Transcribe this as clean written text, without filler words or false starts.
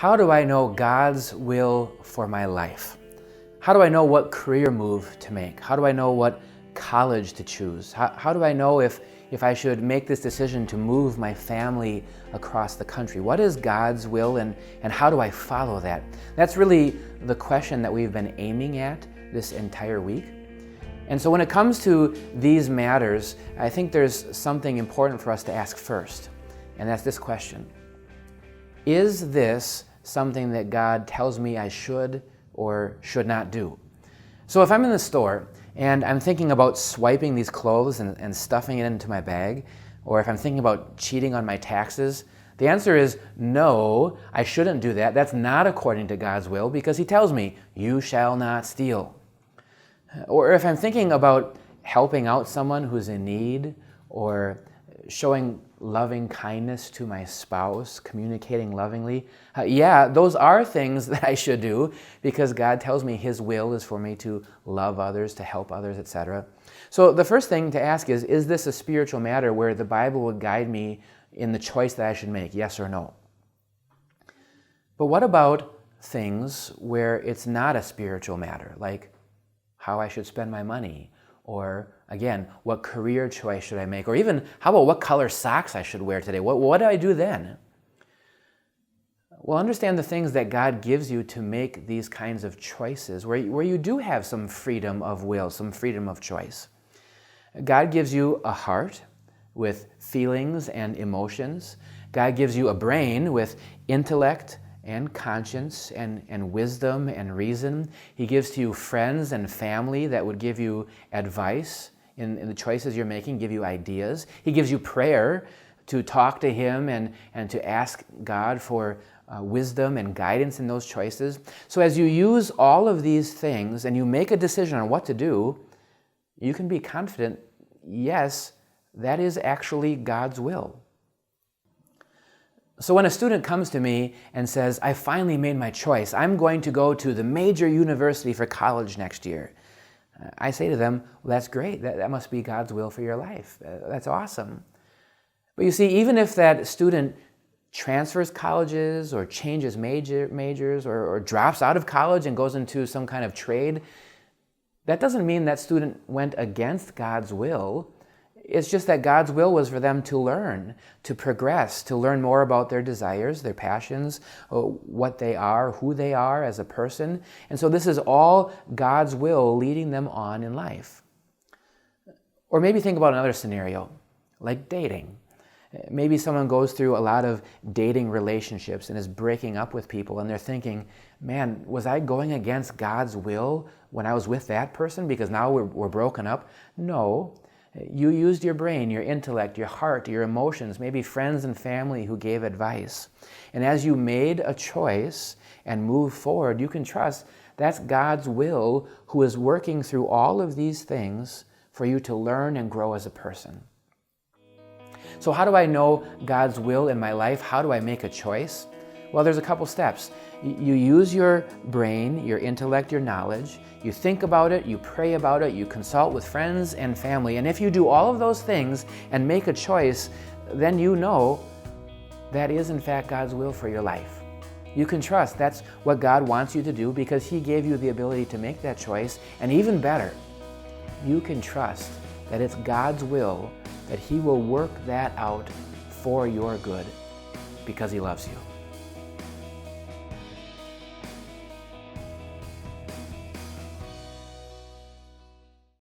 How do I know God's will for my life? How do I know what career move to make? How do I know what college to choose? How do I know if I should make this decision to move my family across the country? What is God's will and how do I follow that? That's really the question that we've been aiming at this entire week. And so when it comes to these matters, I think there's something important for us to ask first, and that's this question. Is this something that God tells me I should or should not do? So if I'm in the store and I'm thinking about swiping these clothes and stuffing it into my bag, or if I'm thinking about cheating on my taxes, the answer is no, I shouldn't do that. That's not according to God's will, because He tells me, you shall not steal. Or if I'm thinking about helping out someone who's in need, or showing loving kindness to my spouse, communicating lovingly, those are things that I should do because God tells me His will is for me to love others, to help others, etc. So the first thing to ask is this a spiritual matter where the Bible would guide me in the choice that I should make, yes or no? But what about things where it's not a spiritual matter, like how I should spend my money, or again, what career choice should I make, or even how about what color socks I should wear today? What do I do then? Well, understand the things that God gives you to make these kinds of choices, where you do have some freedom of will, some freedom of choice. God gives you a heart with feelings and emotions. God gives you a brain with intellect and conscience and wisdom and reason. He gives to you friends and family that would give you advice in the choices you're making, give you ideas. He gives you prayer to talk to Him and to ask God for wisdom and guidance in those choices. So as you use all of these things and you make a decision on what to do, you can be confident, yes, that is actually God's will. So when a student comes to me and says, I finally made my choice, I'm going to go to the major university for college next year, I say to them, well, that's great. That must be God's will for your life. That's awesome. But you see, even if that student transfers colleges or changes majors or drops out of college and goes into some kind of trade, that doesn't mean that student went against God's will. It's just that God's will was for them to learn, to progress, to learn more about their desires, their passions, what they are, who they are as a person. And so this is all God's will leading them on in life. Or maybe think about another scenario, like dating. Maybe someone goes through a lot of dating relationships and is breaking up with people, and they're thinking, man, was I going against God's will when I was with that person because now we're broken up? No. You used your brain, your intellect, your heart, your emotions, maybe friends and family who gave advice. And as you made a choice and moved forward, you can trust that's God's will who is working through all of these things for you to learn and grow as a person. So how do I know God's will in my life? How do I make a choice? Well, there's a couple steps. You use your brain, your intellect, your knowledge. You think about it, you pray about it, you consult with friends and family. And if you do all of those things and make a choice, then you know that is in fact God's will for your life. You can trust that's what God wants you to do because He gave you the ability to make that choice. And even better, you can trust that it's God's will, that He will work that out for your good because He loves you.